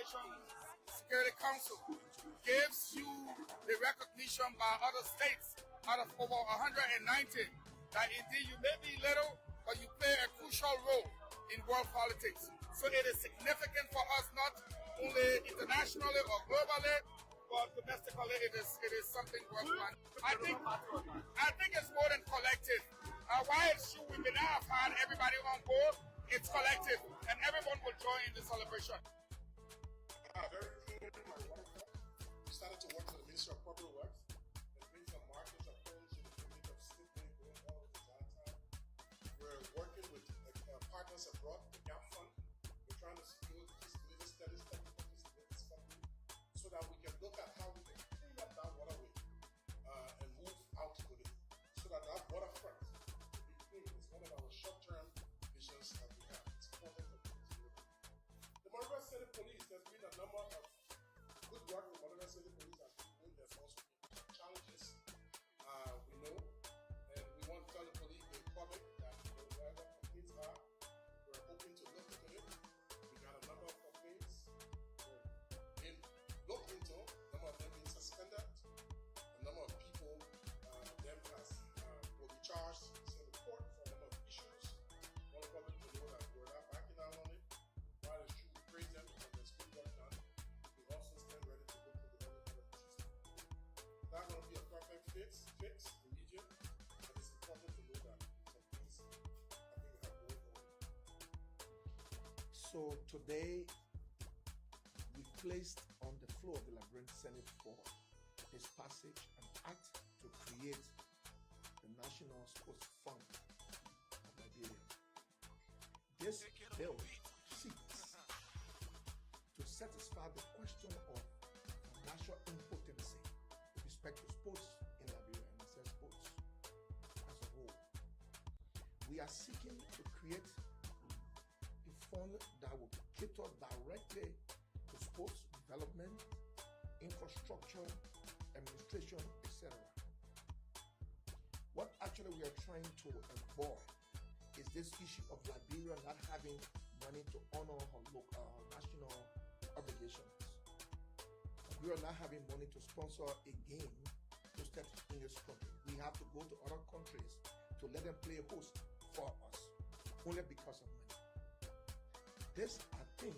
Nations Security Council gives you the recognition by other states out of over 190 that indeed you may be little, but you play a crucial role in world politics. So it is significant for us, not only internationally or globally, but domestically. It is something worth planning. I think it's more than collective. Why it's true we may not have had everybody on board, it's collective, and everyone will join in the celebration. Very clear. We started to work with the Ministry of Corporate Works and bring some markets approach to the community of Sydney, going all over Zaza. We're working with partners abroad, the GAP Fund. We're trying to secure feasibility studies, technical feasibility funding, so that we can look at how we can clean up that waterway and move out with it, so that waterfront will be clean. It's one of our short-term visions that we have. It's important for people. The Montreal City Police, there's been a number of good work the Montreal City Police has been doing. There's also been challenges, we know, and we want to tell the police, the public, that wherever complaints are, we're hoping to look into it. We got a number of complaints. We're being looked into, a number of them being suspended, a number of people, them has will be charged in the court for a number of issues. We want the public to know that we're not backing down on it. While it's true, we praise them because there's good work done. We also stand ready to look for the other issues. Not going to be a perfect fix immediate, but it's important to know that some things I think have going on. So today, we placed on the floor of the Liberian Senate for its passage an act to create the National Sports Fund of Liberia. This bill seeks to satisfy the question of financial impotency with respect to sports in Liberia and says sports as a whole. We are seeking to create a fund that will cater directly to sports development, infrastructure, administration, etc. What actually we are trying to avoid is this issue of Liberia not having money to honor her local national obligations. Liberia not having money to sponsor a game hosted in this country. We have to go to other countries to let them play host for us, only because of money. This, I think,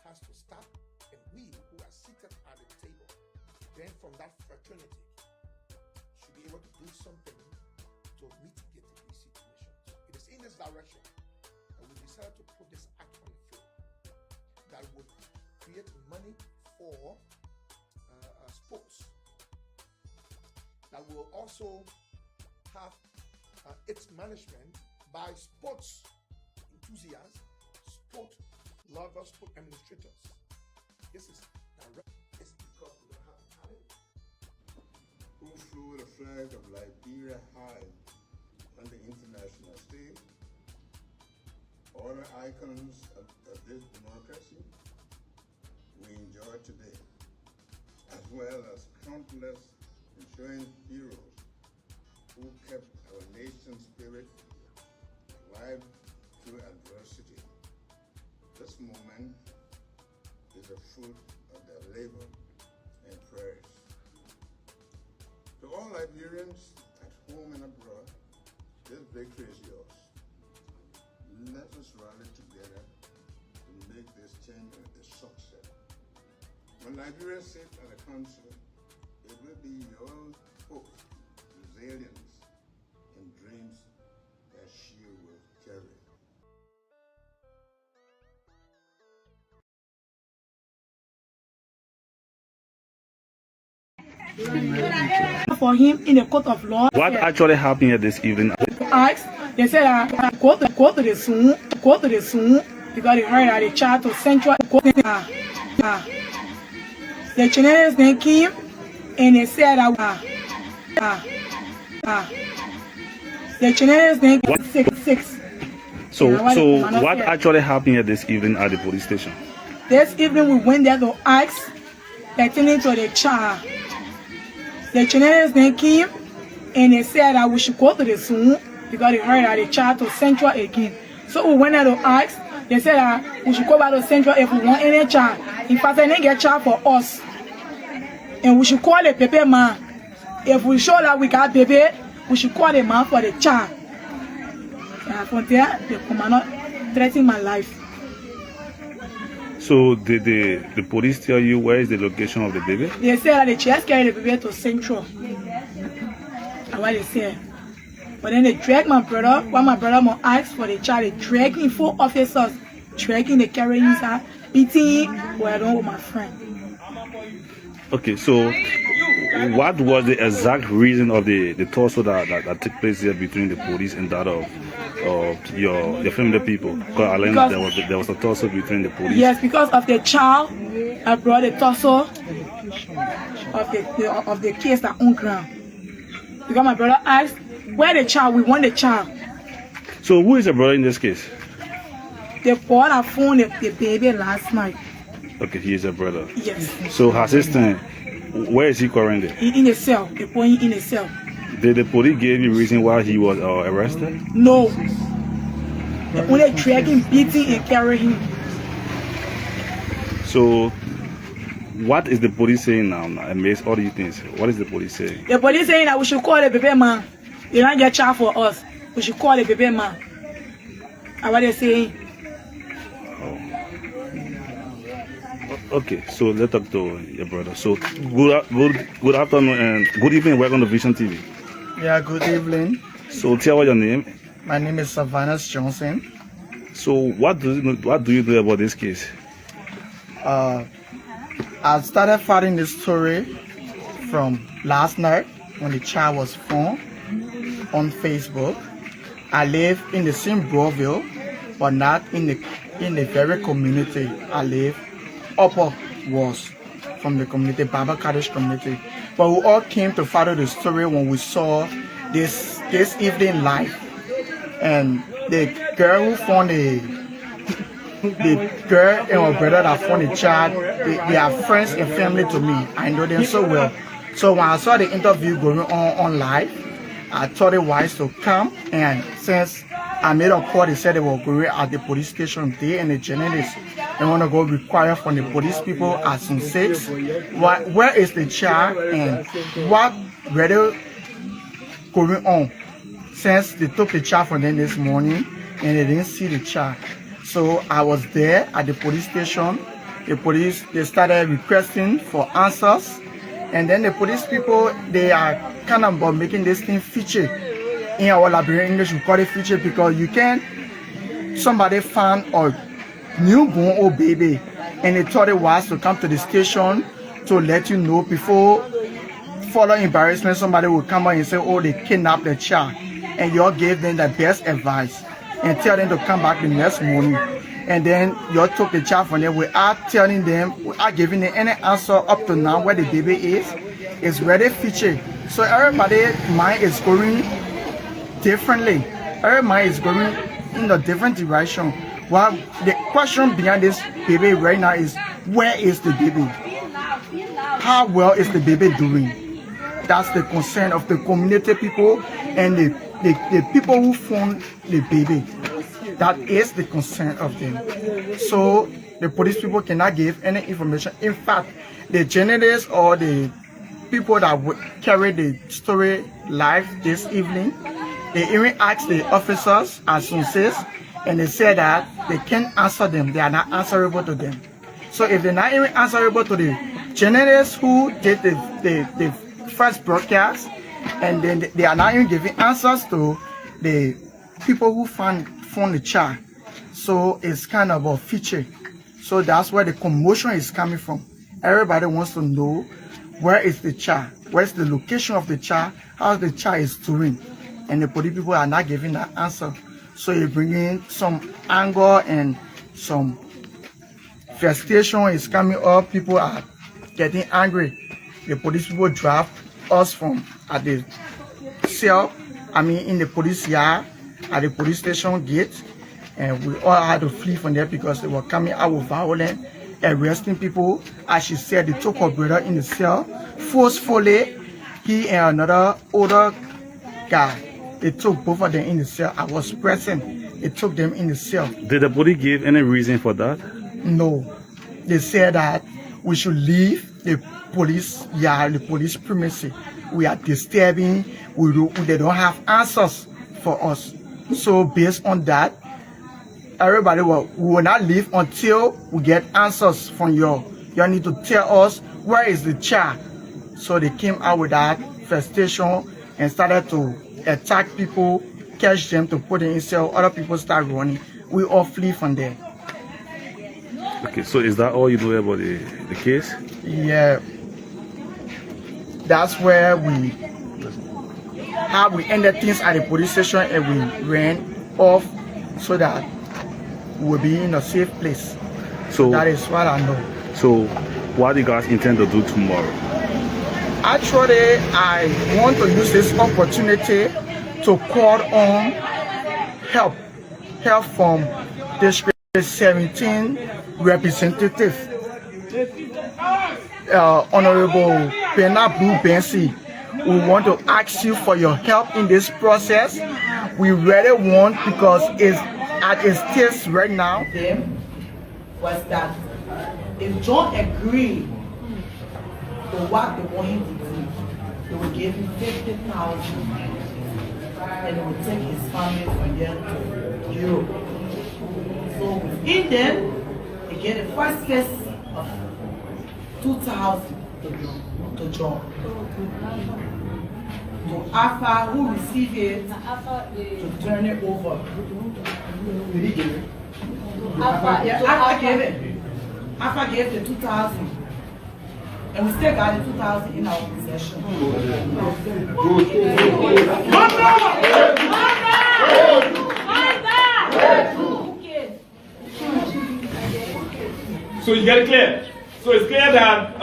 has to stop, and we who are seated at the table, then from that fraternity, should be able to do something to mitigate these situations. It is in this direction that we decided to put this act on the floor that would create money for sports, that will also have its management by sports enthusiasts, sport lovers, sport administrators. This is direct. It's because we don't have talent. Who flew the flag of Liberia high on the international stage? All the icons of this democracy we enjoy today, as well as countless ensuring heroes who kept our nation's spirit alive through adversity. This moment is a fruit of their labor and prayers. To all Liberians at home and abroad, this victory is yours. Let us rally together to make this change a success. When Liberia sits at the council, it will be your hope, resilience, and dreams that she will carry. For him in a court of law. What actually happened here this evening? They said go to the soon because they heard that the child to Central the Chinese then came and they said the Chinese then six. So what actually happened here this evening at the police station? This evening we went there to ask pertaining to the child. The Chinese then came and they said that we should go to the soon because they heard that the child to Central again. So we went there to ask. They said that we should go back to Central if we want any child. In fact, they didn't get charged for us. And we should call the baby man. If we show that we got baby, we should call the man for the child. And from there, the commander threatened my life. So did the police tell you where is the location of the baby? They said that they just carried the baby to Central. That's what they said. But then they dragged my brother. When my brother must ask for the child, they dragged him, 4 officers, dragging the carrying inside, beating him, where I don't with my friend. Okay, so what was the exact reason of the tussle that took place here between the police and that of your family people? Because there was a tussle between the police. Yes, because of the child, I brought the tussle of the case that on ground. Because my brother asked, where the child? We want the child. So who is the brother in this case? The boy that found the baby last night. Okay, he is a brother. Yes. So her sister, where is he currently? In the cell. The boy in the cell. Did the police give you reason why he was arrested? No. They only drag him, beating and carry him. So what is the police saying now? Amidst all these things, what is the police saying? The police saying that we should call the baby man. They don't get charged for us. We should call the baby man. And what they saying? Okay, so let's talk to your brother. So good afternoon and good evening. Welcome to Vision TV. Yeah, good evening. So tell us your name. My name is Savannah Johnson. So what do you do about this case? I started finding this story from last night when the child was found on Facebook. I live in the same Broadville, but not in the very community. I live upper was from the community, Baba Kaddish community. But we all came to follow the story when we saw this evening live. And the girl who found the girl and her brother that found the child, they are friends and family to me. I know them so well. So when I saw the interview going on live, I thought it wise to come. And since I made a call, they said they were going at the police station there, and the journalists, they want to go require from the police people at some 6. Where is the child and what really going on? Since they took the child from them this morning and they didn't see the child. So I was there at the police station. The police, they started requesting for answers. And then the police people, they are kind of about making this thing feature. In our Liberian English, we call it feature because you can't, somebody found a newborn or baby and they thought it was to come to the station to let you know before further embarrassment, somebody will come out and say, oh, they kidnapped the child. And you all gave them the best advice and tell them to come back the next morning. And then you all took the child from them without telling them, without giving them any answer up to now where the baby is. It's ready feature. So everybody's mind is going differently. Every mind is going in a different direction. Well, the question behind this baby right now is, where is the baby? How well is the baby doing? That's the concern of the community people and the people who found the baby. That is the concern of them. So the police people cannot give any information. In fact, the journalists or the people that would carry the story live this evening, they even asked the officers as soon as, and they said that they can't answer them. They are not answerable to them. So if they're not even answerable to the journalists who did the first broadcast, and then they are not even giving answers to the people who found the child. So it's kind of a feature. So that's where the commotion is coming from. Everybody wants to know, where is the child? Where's the location of the child? How the child is doing? And the police people are not giving that answer. So you bring in some anger and some frustration is coming up. People are getting angry. The police people drive us from at the cell, in the police yard, at the police station gate, and we all had to flee from there because they were coming out with violence, arresting people. As she said, they took her brother in the cell forcefully. He and another older guy, they took both of them in the cell. I was present. They took them in the cell. Did the police give any reason for that? No, they said that we should leave the police yard, the police premises. We are disturbing, they don't have answers for us. So based on that, everybody we will not leave until we get answers from you. You need to tell us where is the child. So they came out with that frustration and started to attack people, catch them to put them in cell. Other people start running. We all flee from there. Okay, so is that all you know about the case? Yeah. That's where we ended things at the police station, and we ran off so that we'll be in a safe place. So that is what I know. So what do you guys intend to do tomorrow? Actually, I want to use this opportunity to call on help from District 17 representative, Honorable Pena Blue Bensi. We want to ask you for your help in this process. We really want, because it's at a stage right now. Them was that if John agreed to what they want him to do, they will give him 50,000 and they will take his family from there to Europe. So within them, they get the first phase of 2,000 to John. To Alpha, who received it, to turn it over. Did he give it? Alpha gave it. Alpha gave the 2,000. And we still got the 2,000 in our possession. So you get it clear. So it's clear that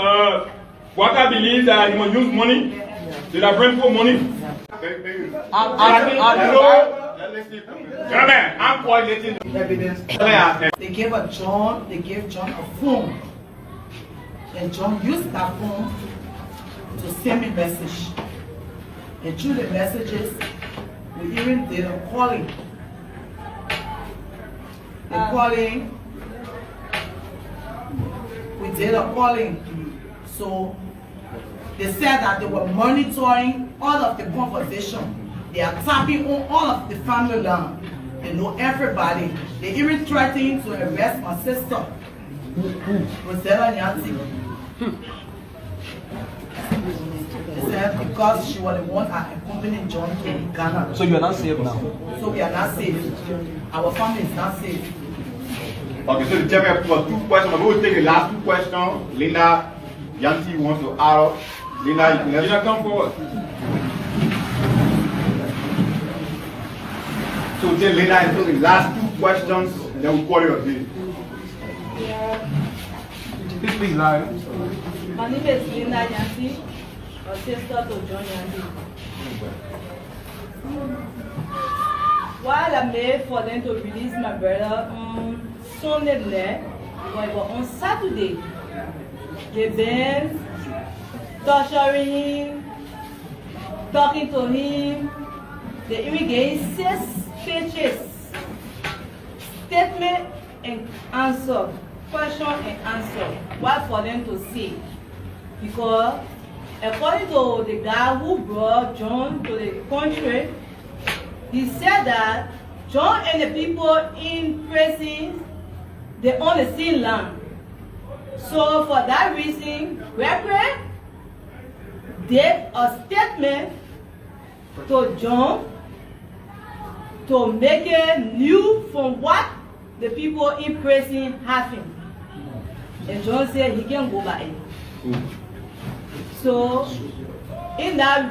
Waka believes that he must use money. Did I bring for money? Gentlemen, I'm coordinating the evidence. They gave John a phone. And John used that phone to send me message. And through the messages, we even did a calling. We did a calling. So they said that they were monitoring all of the conversation. They are tapping on all of the family land. They know everybody. They even threatened to arrest my sister, Rosella Nyanti. They said because she was the one that accompanied John to Ghana. So you are not safe now? So we are not safe. Our family is not safe. Okay, so the chairman has 2 questions. We will take the last 2 questions. Linda Yanti wants to add. Linda, come forward. So we'll take Linda and the last 2 questions, and then we'll call you a day. Please speak loud. My name is Linda Yanti, a sister to John Yanti. While I made for them to release my brother on Sunday night, but on Saturday, they've been torturing him, talking to him. They even gave 6 pages, statement and answer, question and answer. What for them to see? Because according to the guy who brought John to the country, he said that John and the people in prison, they own the same land. So for that reason, record did a statement to John to make it new from what the people in prison having. And John said he can go by it. So in that,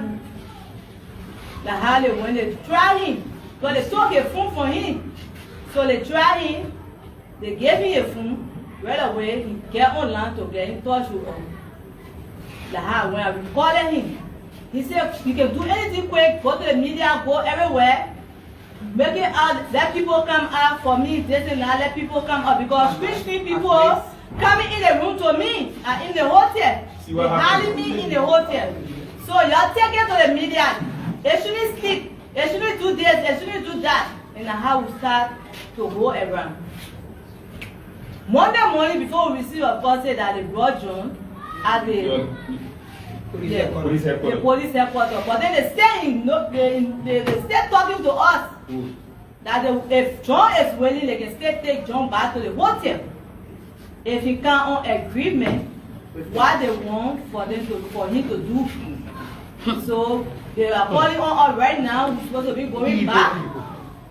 the Harley, when they tried him, but they took a phone from him. So they tried him, they gave him a phone. Right away, he get online to get in touch with the Harley. When I recorded him, he said, you can do anything quick, go to the media, go everywhere. Make it out, let people come out for me, this and that, let people come out. Because Christian people coming in the room to me, in the hotel. They hiding me in the hotel. So y'all take it to the media. They shouldn't speak. They shouldn't do this. They shouldn't do that. And how we start to go around. Monday morning before we receive a call say that they brought John at the police headquarters. But then they stay in, they stay talking to us that if John is willing, they can still take John back to the hotel. If he can't on agreement with what they want for him to do. So they are calling on us right now. We're supposed to be going back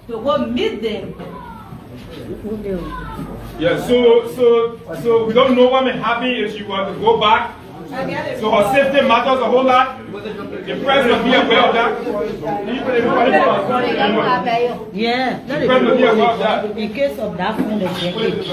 to go meet them. Yeah, so we don't know what may happen if she were to go back. So her safety matters a whole lot. The press must be aware of that. Yeah, The press must be aware of that. in case of that phone, they check it.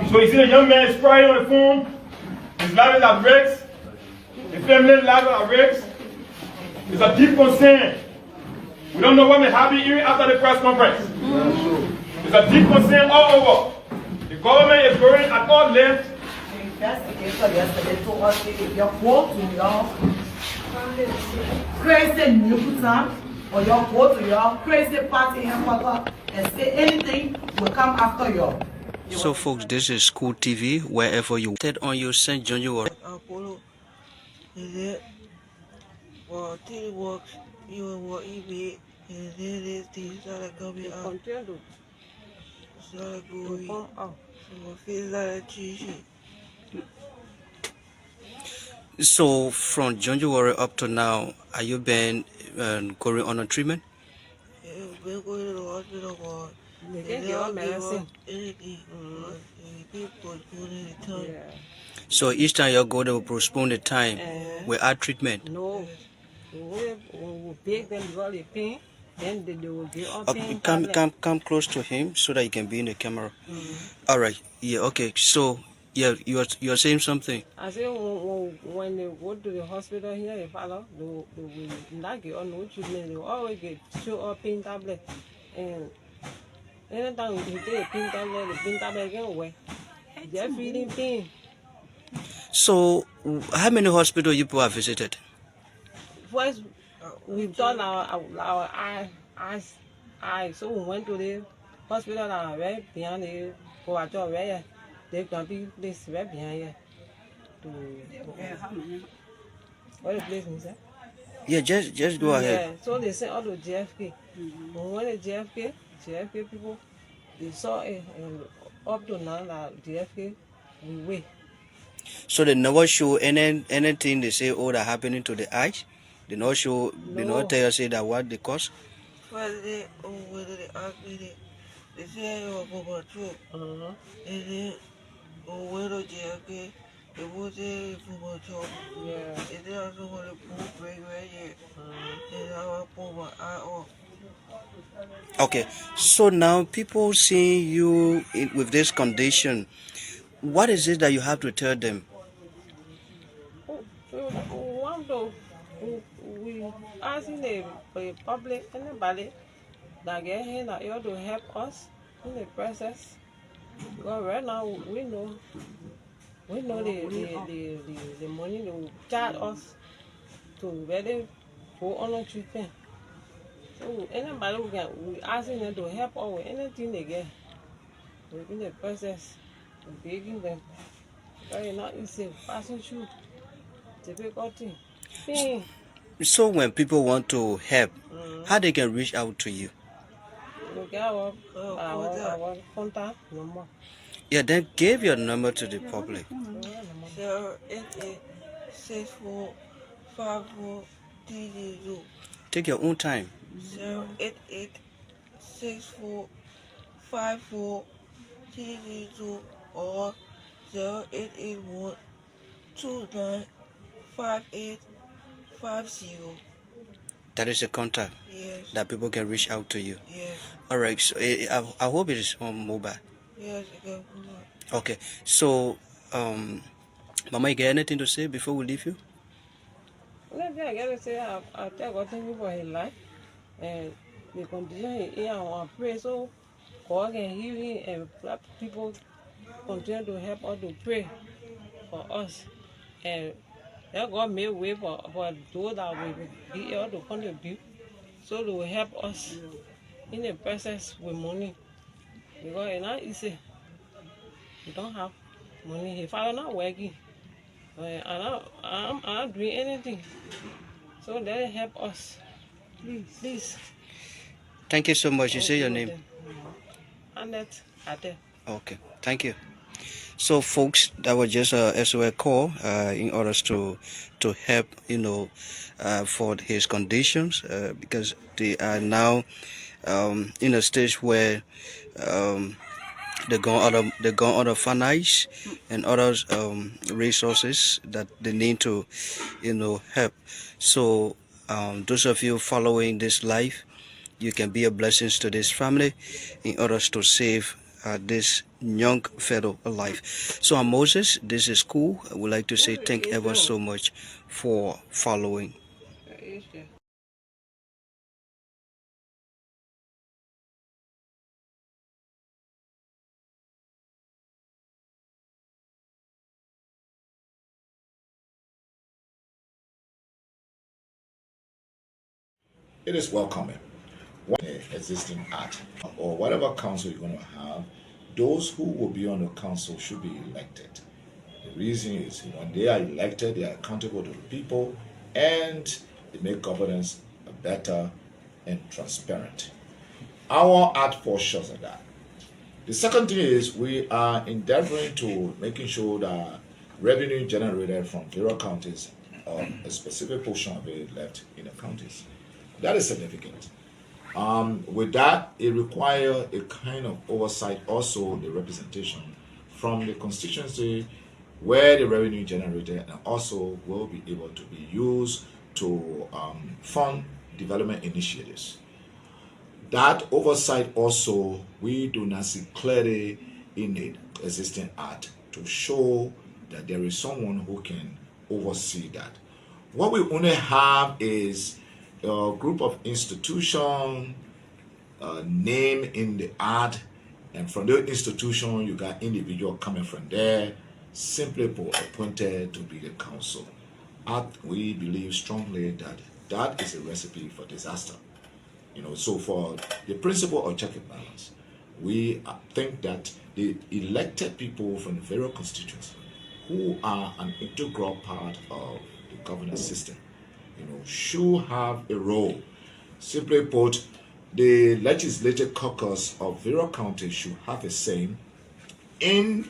So you see the young man is crying on the phone. His life is at risk. His family life is at risk. It's a deep concern. We don't know what may happen even after the press conference. It's a deep concern all over. The government is going at all lengths. The investigator yesterday told us that if you go to your crazy nukutam or you go to your crazy party headquarters and say anything will come after you. So folks, this is Kool TV. Wherever you turn on your St. John, you are. Apollo, is it? Well, till works, you will eat, and then this thing started coming out. Started going out. So I feel like cheesy. So from January up to now, are you been going on a treatment? Yeah, been going to the hospital for. They can give us medicine. Anything. People putting the time. So each time you go, they will postpone the time without treatment. No. We will pick them because they pain. Then they will give up pain. Come close to him so that you can be in the camera. All right. Yeah. Okay. So yeah, you're saying something. I say when they go to the hospital here, they follow. They will not get on no treatment. They will always get show up pain tablet. And anytime you take a pain tablet, the pain tablet get away. They're feeling pain. So how many hospitals you people have visited? First, we've done our eyes. So we went to the hospital that are right behind the Kowacho right. They can be placed right behind here. What the place is that? Yeah, just go ahead. Yeah, so they sent all to JFK. When we went to JFK people, they saw it, and up to now that JFK, we wait. So they never show anything they say, oh, that happening to the eyes? They not show, they not tell you, say that what the cause? First day, whether they ask me, they say you are for my throat. And then, when I JFK, they will say for my throat. Yeah. And then I saw the pool break right here. And I will pull my eye off. Okay, so now people seeing you with this condition, what is it that you have to tell them? We asking the public, anybody that get here that you to help us in the process. Because right now we know the money they will charge us to really go on a treatment. So anybody we asking them to help us with anything they get. Within the process, begging them. Very not easy, passing through difficulty. So when people want to help, how they can reach out to you? We get our contact number. Yeah, then give your number to the public. 088-6454-302. Take your own time. 088-6454-302 or 0881-295850. That is a contact. Yes. That people can reach out to you. Yes. All right. So I hope it is on mobile. Yes, okay. Okay. So, Mama, you got anything to say before we leave you? Maybe I gotta say I tell God thank you for his life and the condition he in. I want to pray so God can heal him and let people continue to help us to pray for us and let God make way for those that will be able to contribute so they will help us in the process with money because it's not easy. You don't have money. His father not working. I'm not doing anything. So they help us. Please. Thank you so much. You say your name. Annette Ade. Okay. Thank you. So, folks, that was just a SOS call in order to help, for his conditions because they are now in a stage where they go other finance and other resources that they need to, help. So, those of you following this live, you can be a blessing to this family in order to save this young fellow alive. So, Moses, this is Kool. I would like to say thank ever so much for following. It is welcoming. One existing act or whatever council you're going to have, those who will be on the council should be elected. The reason is when they are elected, they are accountable to the people and they make governance better and transparent. Our act falls short of that. The second thing is we are endeavoring to making sure that revenue generated from various counties, a specific portion of it left in the counties. That is significant. With that, it requires a kind of oversight, also the representation from the constituency where the revenue generated and also will be able to be used to fund development initiatives. That oversight also, we do not see clearly in the existing act to show that there is someone who can oversee that. What we only have is a group of institutions named in the act, and from the institution you got individual coming from there, simply appointed to be the council. We believe strongly that that is a recipe for disaster. So for the principle of check and balance, we think that the elected people from the various constituencies who are an integral part of the governance system, should have a role. Simply put, the legislative caucus of various counties should have a say in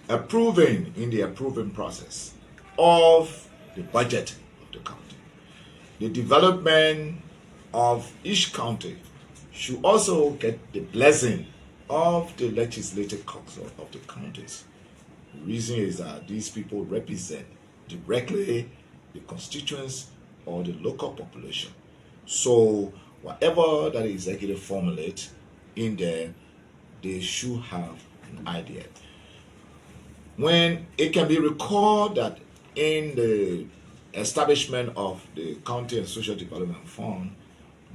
the approving process of the budget of the county. The development of each county should also get the blessing of the legislative council of the counties. The reason is that these people represent directly the constituents or the local population. So whatever that executive formulate in there, they should have an idea. When it can be recalled that in the establishment of the County and Social Development Fund,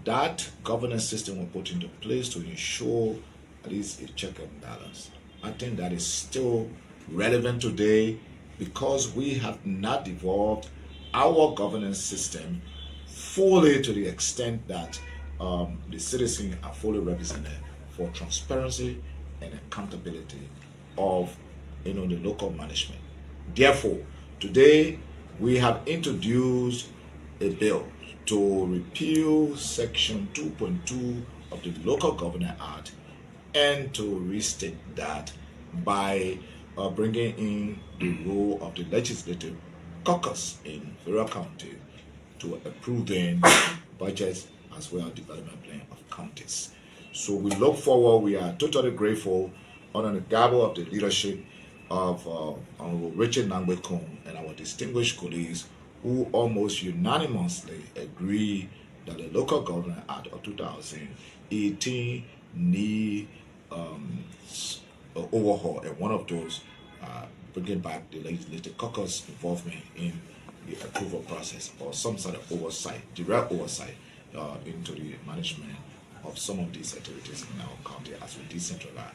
that governance system was put into place to ensure at least a check and balance. I think that is still relevant today because we have not developed our governance system fully to the extent that the citizens are fully represented for transparency and accountability of the local management. Therefore, today we have introduced a bill to repeal Section 2.2 of the Local Government Act and to restate that by bringing in the role of the legislative caucus in various counties to approving budgets as well as development plan of counties. So we look forward, we are totally grateful under the gabble of the leadership of Honorable Richard Nangbe-Kool and our distinguished colleagues who almost unanimously agree that the Local Government Act of 2018 need overhaul, and one of those bringing back the legislative caucus involvement in the approval process or some sort of oversight, direct oversight into the management of some of these activities in our county as we decentralize.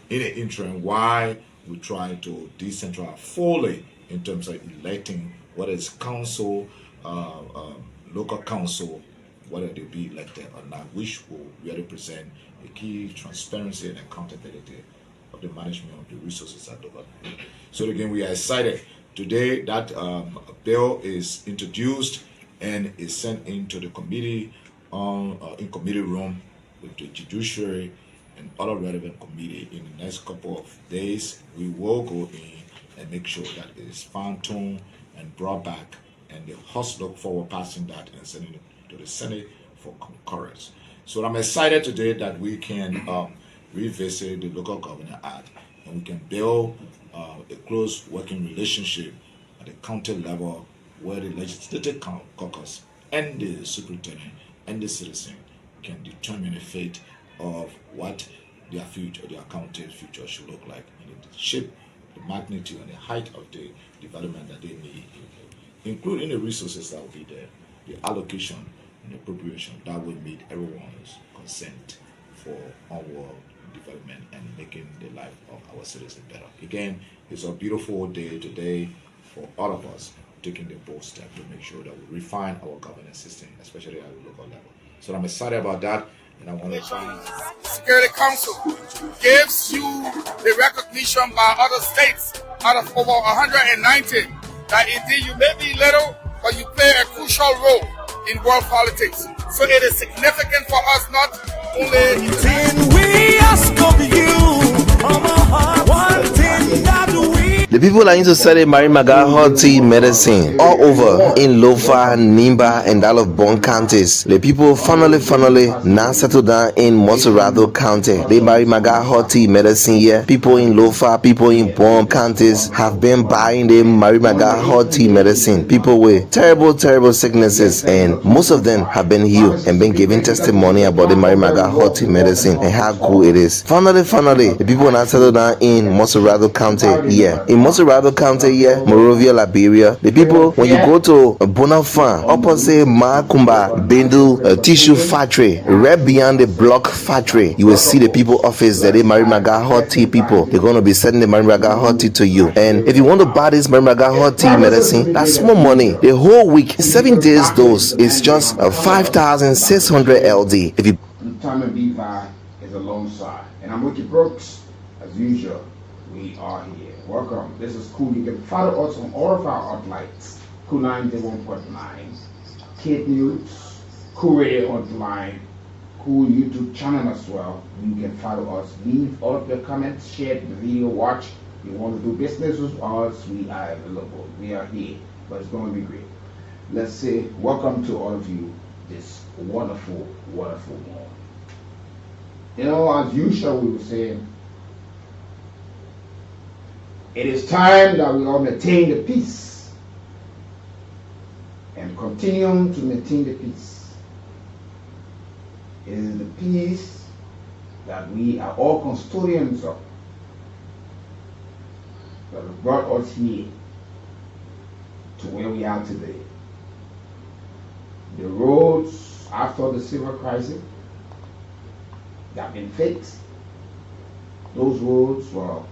In the interim, why we try to decentralize fully in terms of electing what is council, local council, whether they be elected or not, which will really present a key transparency and accountability of the management of the resources at local. So again, we are excited today that bill is introduced and is sent into the committee in committee room with the judiciary and other relevant committee. In the next couple of days, we will go in and make sure that it is fine-tuned and brought back, and the House look forward passing that and sending it to the Senate for concurrence. So I'm excited today that we can revisit the Local Government Act and we can build a close working relationship at the county level where the legislative caucus and the superintendent and the citizen can determine the fate of what their future, their county's future should look like, and the shape, the magnitude, and the height of the development that they need, including the resources that will be there, the allocation and appropriation that will meet everyone's consent for onward development and making the life of our citizens better. Again, it's a beautiful day today for all of us taking the bold step to make sure that we refine our governance system, especially at the local level. So I'm excited about that, and I want to thank Security Council gives you the recognition by other states out of over 190 that indeed you may be little, but you play a crucial role in world politics. So it is significant for us not only we ask of you, one thing that the people are into study Marimaga hot tea medicine all over in Lofa, Nimba, and all of Bon counties. The people finally now settle down in Moserado County. The Marimaga hot tea medicine here. People in Lofa, people in Bon counties have been buying the Marimaga hot tea medicine. People with terrible sicknesses, and most of them have been healed and been giving testimony about the Marimaga hot tea medicine and how cool it is. Finally, the people now settle down in Moserado County here. In Moserado County here, Morovia, Liberia, the people, when you go to Bonafan, opposite Makumba Bendu tissue factory, right beyond the block factory, you will see the people office that they Marimaga hot tea people. They're going to be sending the Marimaga hot tea to you. And if you want to buy this Marimaga hot tea medicine, that's small money. The whole week, 7 days dose is just 5,600 LD. If you Time and Beaver is alongside, and I'm Ricky Brooks. As usual, we are here. Welcome. This is Kool. You can follow us on all of our hotlines. Kool 91.9, Kid News, Kool Radio Hotline, Kool YouTube channel as well. You can follow us. Leave all of your comments, share the video, watch. You want to do business with us, we are available. We are here, but it's going to be great. Let's say welcome to all of you this wonderful morning. You know, as usual, we were saying, it is time that we all maintain the peace and continue to maintain the peace. It is the peace that we are all custodians of that have brought us here to where we are today. The roads after the civil crisis that have been fixed, those roads were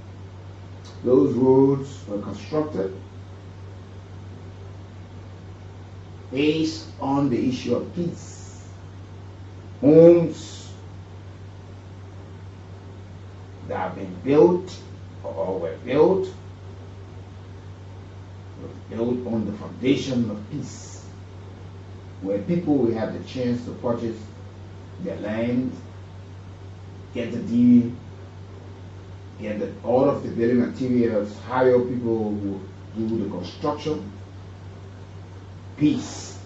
constructed based on the issue of peace. Homes that have been built or were built on the foundation of peace, where people will have the chance to purchase their land, get the deed, get all of the building materials, hire people who do the construction, peace.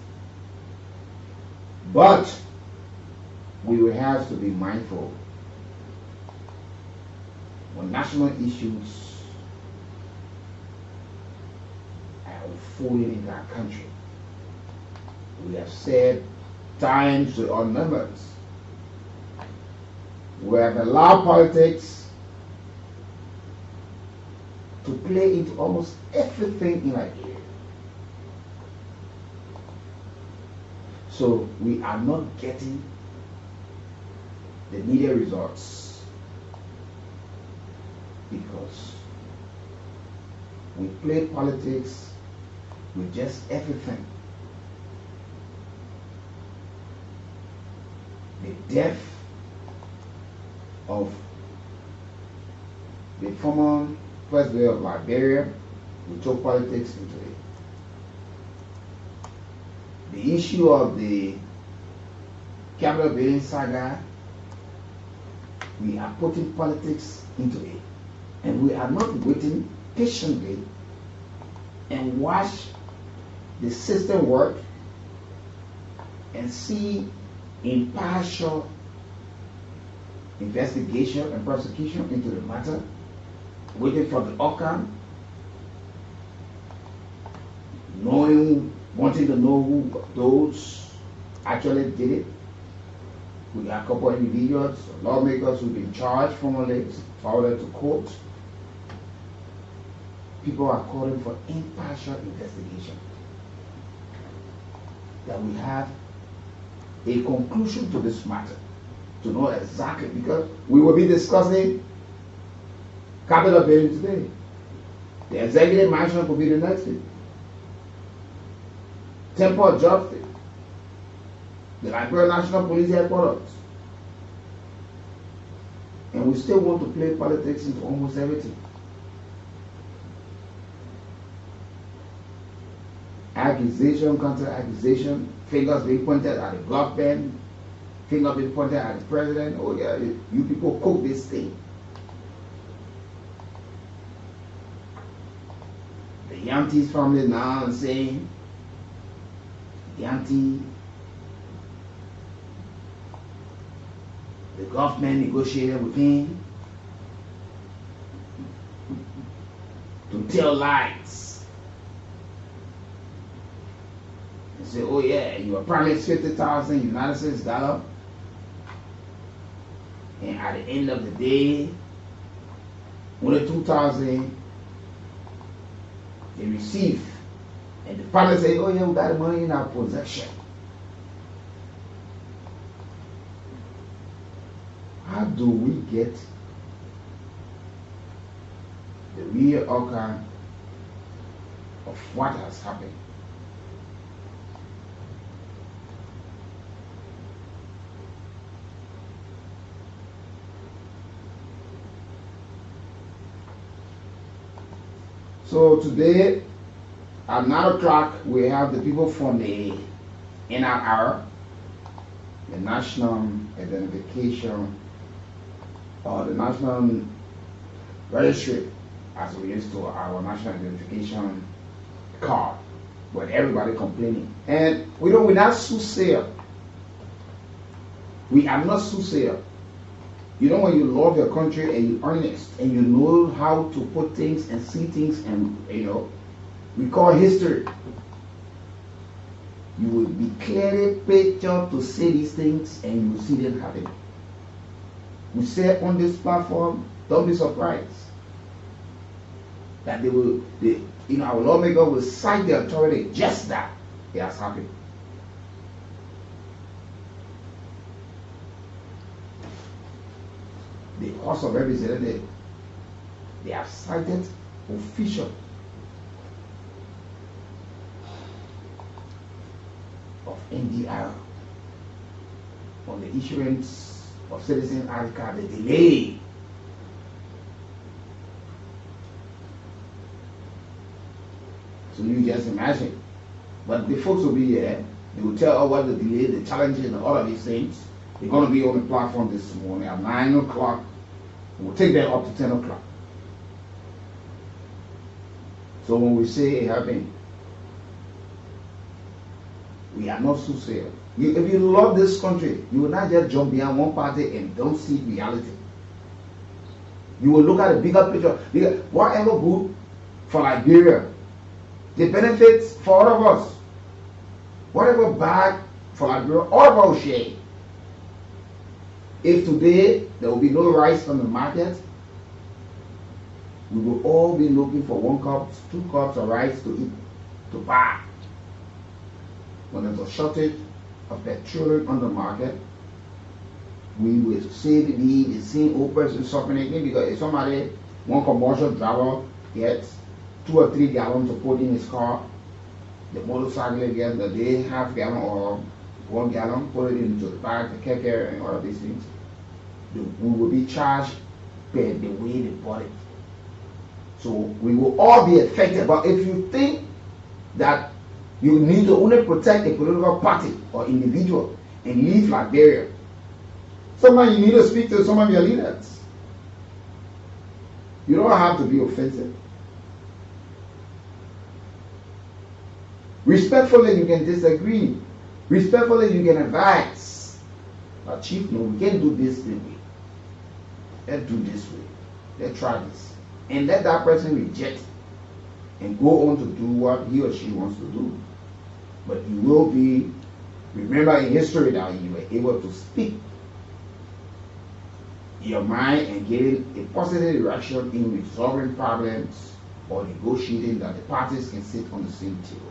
But we will have to be mindful when national issues are unfolding in our country. We have said times are numbered. We have allowed politics to play into almost everything in our area. So we are not getting the needed results because we play politics with just everything. The death of the former first lady of Liberia, we took politics into it. The issue of the capital building saga, we are putting politics into it. And we are not waiting patiently and watch the system work and see impartial investigation and prosecution into the matter, waiting for the outcome, wanting to know who those actually did it. We got a couple of individuals, lawmakers who've been charged formally, forwarded to court. People are calling for impartial investigation. That we have a conclusion to this matter, to know exactly, because we will be discussing capital building today. The executive mansion will be the next thing. Temple Job State. The Liberia National Police Headquarters. And we still want to play politics into almost everything. Accusation, counter-accusation, fingers being pointed at the government, fingers being pointed at the president. Oh yeah, you people cook this thing. The Yanti's family now saying, Yanti, the government negotiated with him to tell lies. And say, oh yeah, you were promised $50,000 United States dollar, and at the end of the day, only 2,000 they receive. And the family say, oh yeah, we got the money in our possession. How do we get the real outcome of what has happened? So today, at 9 o'clock, we have the people from the NRR, the National Identification, or the National Registry, as we used to our National Identification card, but everybody complaining. And we're not soothsayer. We are not soothsayer. You know, when you love your country and you're earnest and you know how to put things and see things, and you know, we call history. You will be clearly pictured to say these things and you will see them happen. We say on this platform, don't be surprised that our lawmaker will cite the authority just that it has happened. The House of Representatives, they have cited official of NDR on the issuance of citizen ID card, the delay. So you just imagine. But the folks will be here, they will tell us what the delay, the challenges, and all of these things. They're going to be on the platform this morning at 9 o'clock. We'll take them up to 10 o'clock. So when we say it happened, we are not soothsayer. If you love this country, you will not just jump behind one party and don't see reality. You will look at the bigger picture. Whatever good for Liberia, the benefits for all of us. Whatever bad for Liberia, all of us will share. If today there will be no rice on the market, we will all be looking for 1 cup, 2 cups of rice to eat, to buy. When there's a shortage, of petroleum on the market, we will say to be the same old person suffering again, because if somebody, one commercial driver gets 2 or 3 gallons to put in his car, the motorcycle gets the day half gallon or 1 gallon, put it into the bag, the keke, and all of these things. We will be charged per the way they bought it. So we will all be affected. But if you think that you need to only protect a political party or individual and leave Liberia, sometimes you need to speak to some of your leaders. You don't have to be offensive. Respectfully, you can disagree. Respectfully, you can advise. But Chief, no, we can't do this way. Let's do this way. Let's try this. And let that person reject and go on to do what he or she wants to do. But you will be, remember in history that you were able to speak your mind and getting a positive reaction in resolving problems or negotiating, that the parties can sit on the same table.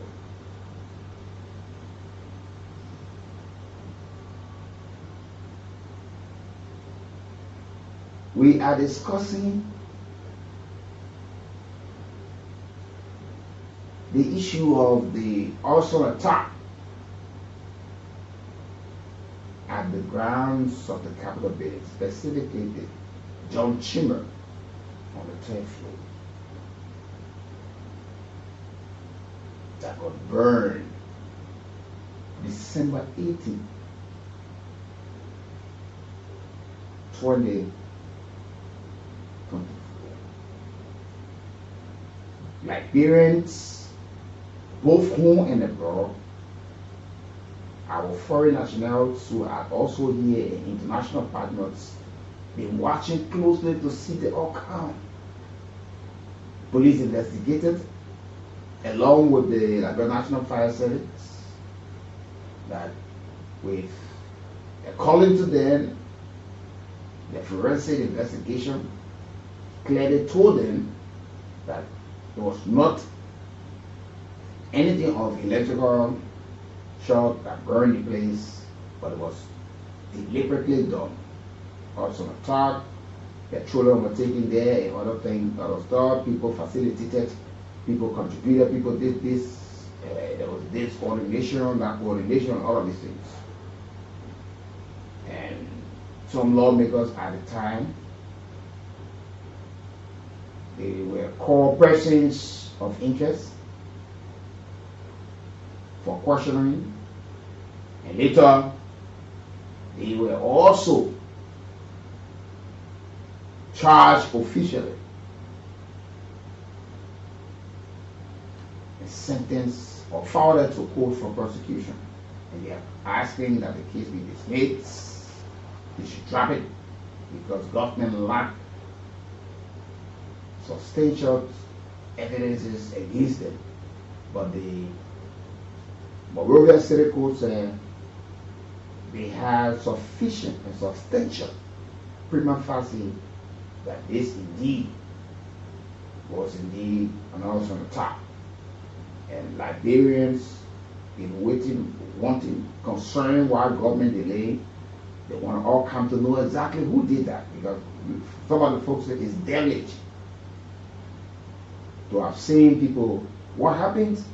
We are discussing the issue of the also attack at the grounds of the Capitol building, specifically the John Chamber on the 10th floor that got burned December 18, 2024. Liberians, both home and abroad, our foreign nationals who are also here and international partners, been watching closely to see the outcome. Police investigated, along with the Liberia National Fire Service, that with according to them, the forensic investigation clearly told them that there was not anything of electrical short that burned the place, but it was deliberately done. Also attack, petroleum was taken there, and other things that was done. People facilitated, people contributed, people did this. There was this coordination, that coordination, all of these things. And some lawmakers at the time, they were core persons of interest for questioning, and later they were also charged officially and sentenced or forwarded to court for prosecution. And they are asking that the case be dismissed. They should drop it because government lack substantial evidences against them. But the Monrovia City Court said they have sufficient and substantial prima facie that this indeed was indeed an awesome attack. And Liberians been waiting, wanting, concerned why government delayed. They want to all come to know exactly who did that, because some of the folks say it's devilish to have seen people. What happens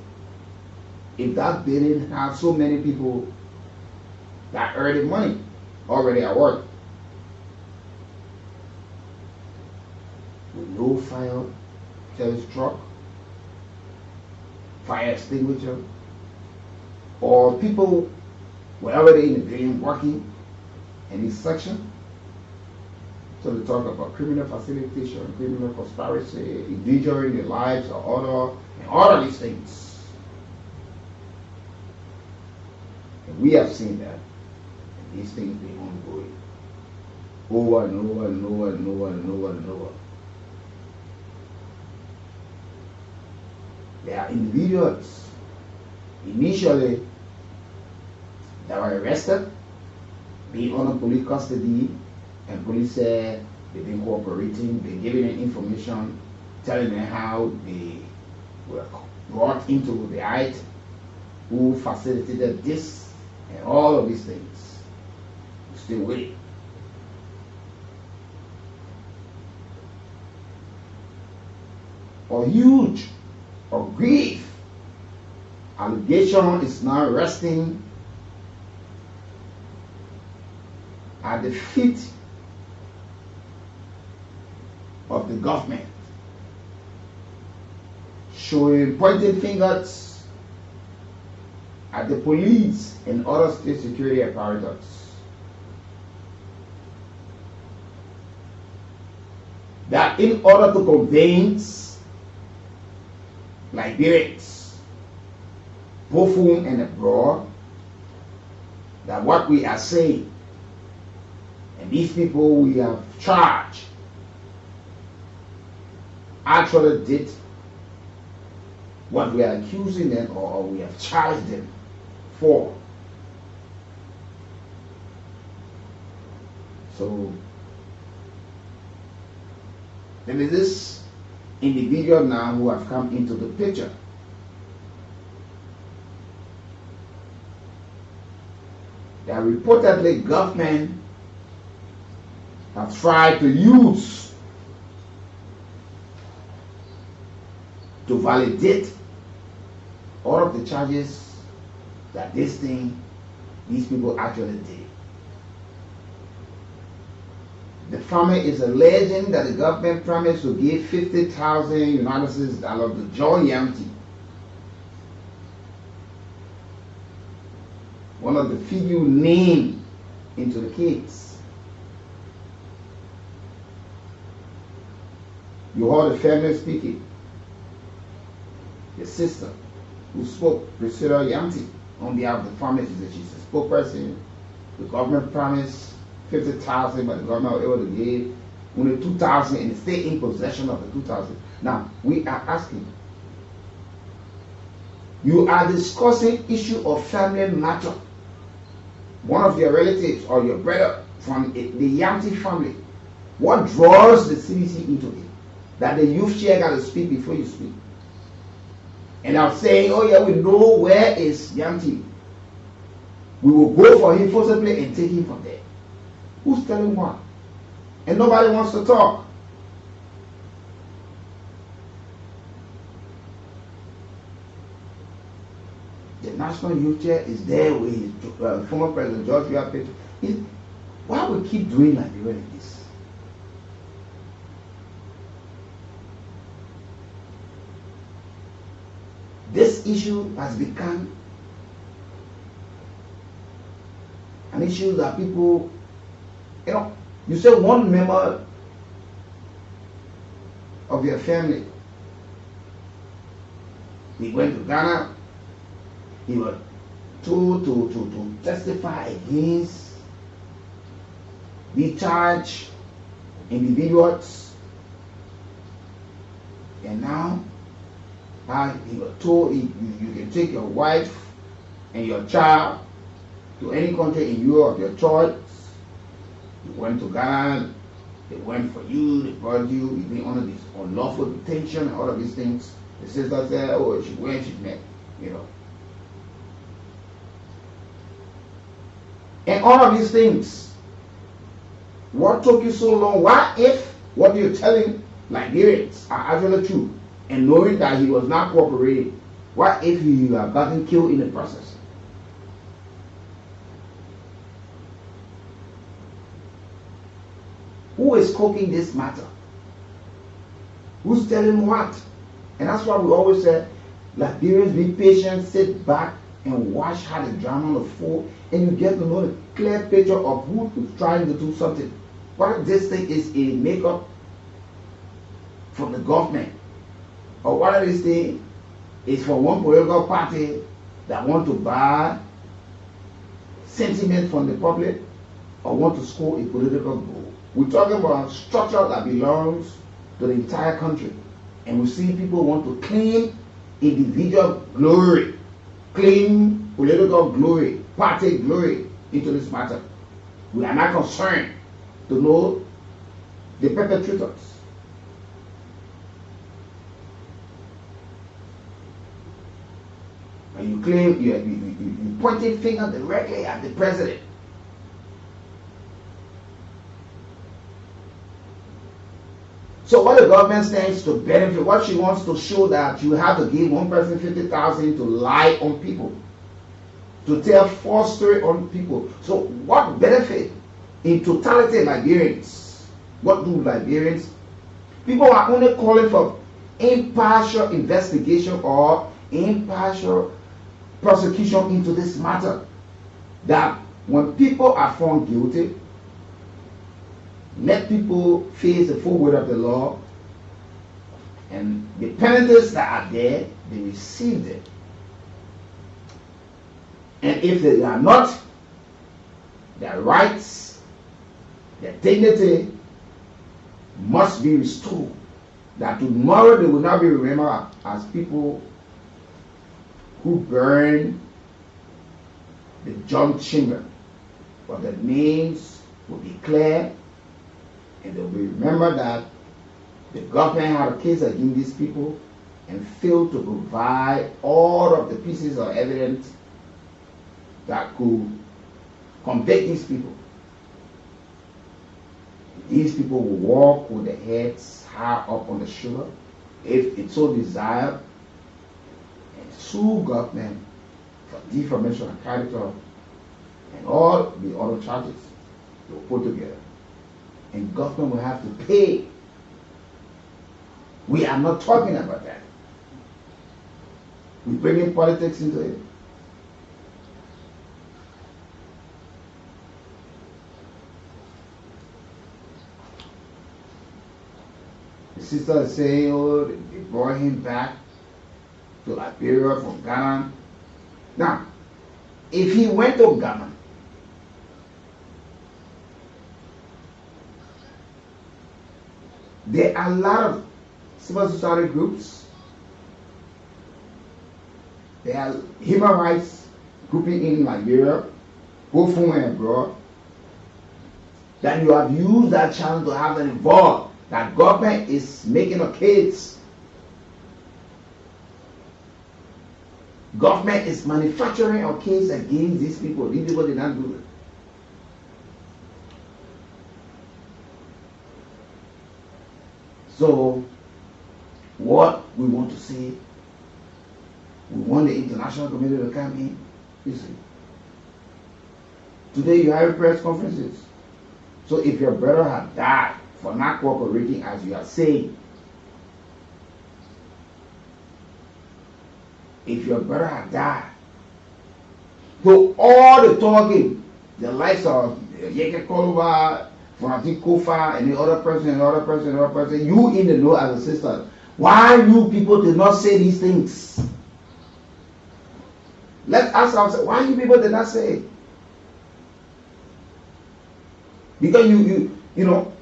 if that building has so many people that earning money already at work with no fire service truck, fire extinguisher, or people wherever they in the building working in this section? So they talk about criminal facilitation, criminal conspiracy, endangering the lives of other, and all of these things. And we have seen that, and these things be ongoing, over and over and over and over and over and over. There are individuals initially that were arrested, being under police custody, and police said they've been cooperating, they're giving them information, telling them how they were brought into the height, who facilitated this and all of these things. We're still waiting. A huge or grief allegation is now resting at the feet of the government, showing pointing fingers at the police and other state security apparatus. That in order to convince Liberians, both home and abroad, that what we are saying and these people we have charged actually did what we are accusing them or we have charged them for. So there is this individual now who have come into the picture. That reportedly government have tried to use to validate all of the charges that these people actually did. The farmer is alleging that the government promised to give 50,000 United States dollars to John Yankee, one of the few named into the case. You heard the family speaking. The sister who spoke, Priscilla Yankee, on behalf of the family, she said she's a spokesperson. The government promised 50,000, but the government was able to give only 2,000 and stay in possession of the 2,000. Now, we are asking, you are discussing issue of family matter. One of your relatives or your brother from the Yankee family, what draws the CBC into it? That the youth chair got to speak before you speak. And I'm saying, oh yeah, we know where is Yankee. We will go for him forcibly and take him from there. Who's telling what? And nobody wants to talk. The National Youth Chair is there with his former President George Weah. Why we keep doing Liberia like this? This issue has become an issue that people, you say one member of your family, he went to Ghana, he was told to testify against the charged individuals, and now he was told you can take your wife and your child to any country in Europe of your choice. You went to Ghana, they went for you, they brought you, you've been under this unlawful detention and all of these things. The sister said, oh, she went, she met, And all of these things, what took you so long? What if what you're telling Liberians are actually true? And knowing that he was not cooperating, what if he had gotten killed in the process? Who is cooking this matter? Who's telling what? And that's why we always say, Liberians, be patient, sit back and watch how the drama unfolds, and you get to know the clear picture of who is trying to do something. What if this thing is a makeup from the government? Or what if this thing is for one political party that want to buy sentiment from the public or want to score a political goal? We're talking about a structure that belongs to the entire country. And we see people want to claim individual glory, claim political glory, party glory into this matter. We are not concerned to know the perpetrators. And you claim you pointing finger directly at the president. So what the government stands to benefit, what she wants to show that you have to give one person 50,000 to lie on people, to tell false story on people. So what benefit in totality Liberians? What do Liberians? People are only calling for impartial investigation or impartial prosecution into this matter. That when people are found guilty, let people face the full weight of the law, and the penalties that are there, they receive them. And if they are not, their rights, their dignity must be restored. That tomorrow they will not be remembered as people who burn the junk chamber, but the names will be clear, and they will remember that the government had a case against these people and failed to provide all of the pieces of evidence that could convict these people. These people will walk with their heads high up on the shoulder, if it's so desired, and sue government for defamation of character and all the other charges they will put together. And government will have to pay. We are not talking about that. We bring in politics into it. The sister is saying, oh, they brought him back to Liberia from Ghana. Now, if he went to Ghana, there are a lot of civil society groups. There are human rights grouping in Liberia, both home and abroad, that you have used that channel to have them involved. That government is making a case. Government is manufacturing a case against these people. These people did not do it. So, what we want to see, we want the international community to come in. You see, today you have press conferences. So if your brother had died for not cooperating as you are saying, if your brother had died, so all the talking, the likes of Yeke Koluba, Fonati Kofa, and the other person, and the other person, and the other person, you in the know as a sister, why you people did not say these things? Let's ask ourselves, why you people did not say it? Because you know,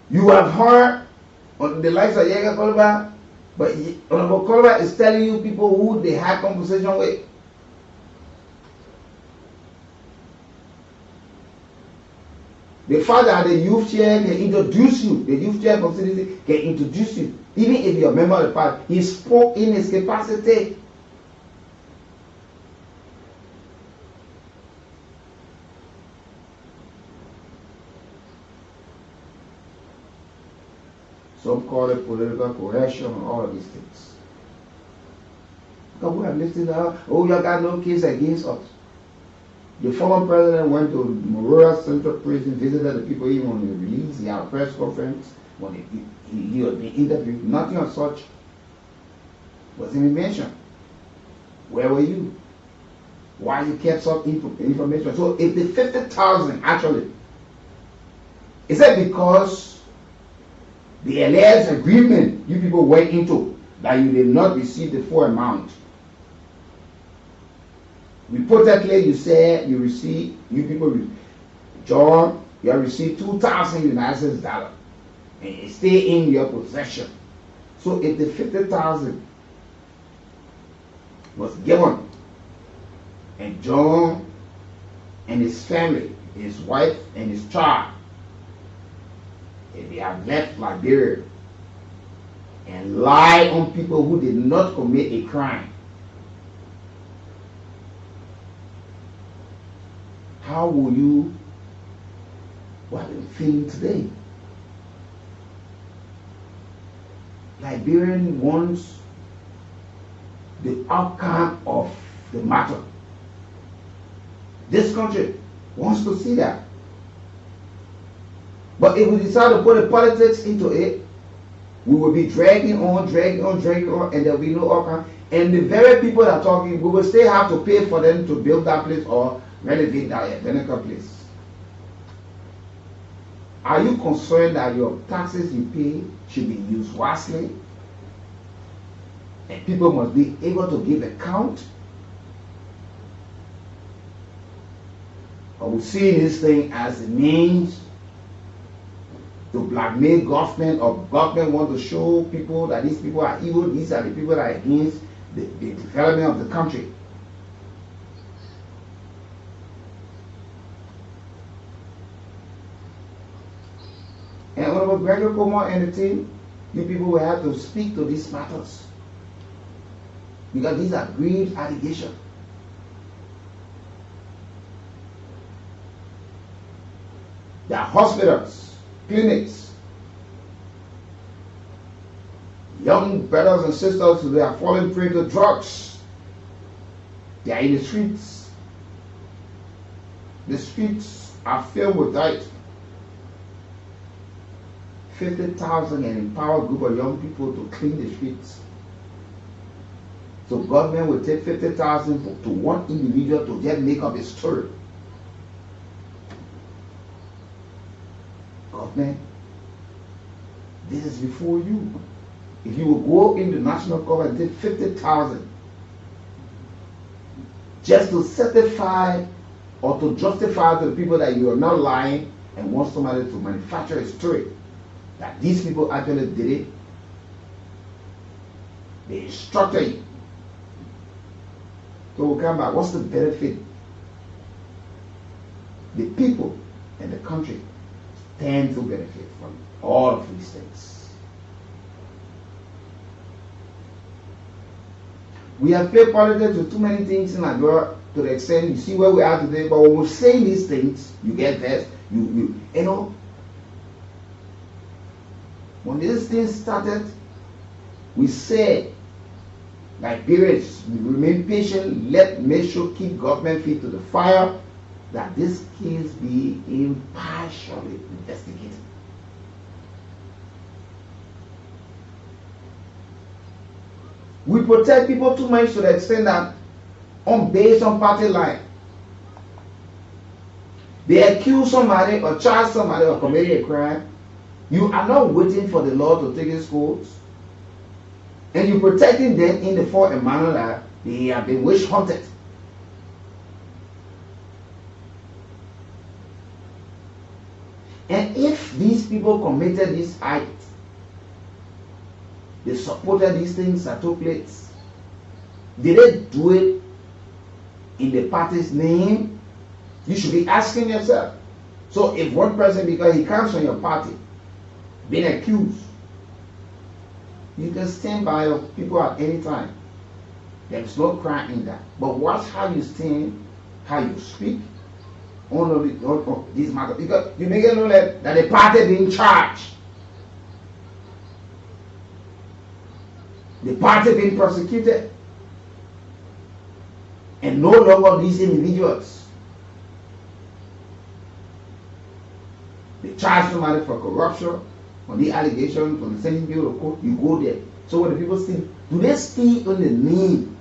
you have heard on the likes of Yeke Koluba, but Honorable Koluba is telling you people who they had conversation with. The fact that the youth chair can introduce you, the youth chair facility can introduce you, even if you're a member of the party, he spoke in his capacity. Some call it political correction and all of these things. Because we have listed out, oh, you got no case against us. The former president went to Morora Central Prison, visited the people even on the release. He had a press conference when he was being interviewed. Nothing of such was even mentioned. Where were you? Why you kept some information? So if the 50,000 actually, is that because the alleged agreement you people went into that you did not receive the full amount? Reportedly, you said you received, you people, John, you have received 2,000 United States dollars and it stay in your possession. So if the 50,000 was given and John and his family, his wife and his child, if they have left Liberia and lie on people who did not commit a crime, how will you, what are you feeling today? Liberian wants the outcome of the matter. This country wants to see that. But if we decide to put the politics into it, we will be dragging on, and there will be no outcome. And the very people that are talking, we will still have to pay for them to build that place or renovate that identical place. Are you concerned that your taxes you pay should be used wisely? And people must be able to give account? Are we seeing this thing as a means to blackmail government, or government want to show people that these people are evil, these are the people that are against the development of the country? And Honorable Gregory Como and the team, you people will have to speak to these matters, because these are grave allegations. There are hospitals, clinics, young brothers and sisters who are falling prey to drugs. They are in the streets. The streets are filled with dirt. 50,000 an empowered group of young people to clean the streets. So government will take 50,000 to one individual to just make up a story. Government, this is before you. If you will go in the national cover and take 50,000 just to certify or to justify to the people that you are not lying and want somebody to manufacture a story that these people actually did it, they instructed you. So we'll come back. What's the benefit? The people and the country stand to benefit from all of these things. We have played politics with too many things in Nigeria to the extent you see where we are today. But when we're saying these things, you get this. You know, when this thing started, we said, Liberians, remain patient, make sure keep government feet to the fire, that this case be impartially investigated. We protect people too much to the extent that, based on party line, they accuse somebody or charge somebody of committing a crime. You are not waiting for the law to take its course, and you're protecting them in the form and manner that they have been witch hunted. And if these people committed this act, they supported these things that took place, did they do it in the party's name? You should be asking yourself. So if one person, because he comes from your party, being accused, you can stand by your people at any time. There is no crime in that. But watch how you stand, how you speak on these matters. Because you make it know that the party being charged, the party being prosecuted, and no longer these individuals. They charge somebody for corruption, on the allegation, from the sending bill of court, you go there. So when the people see, do they stay on the name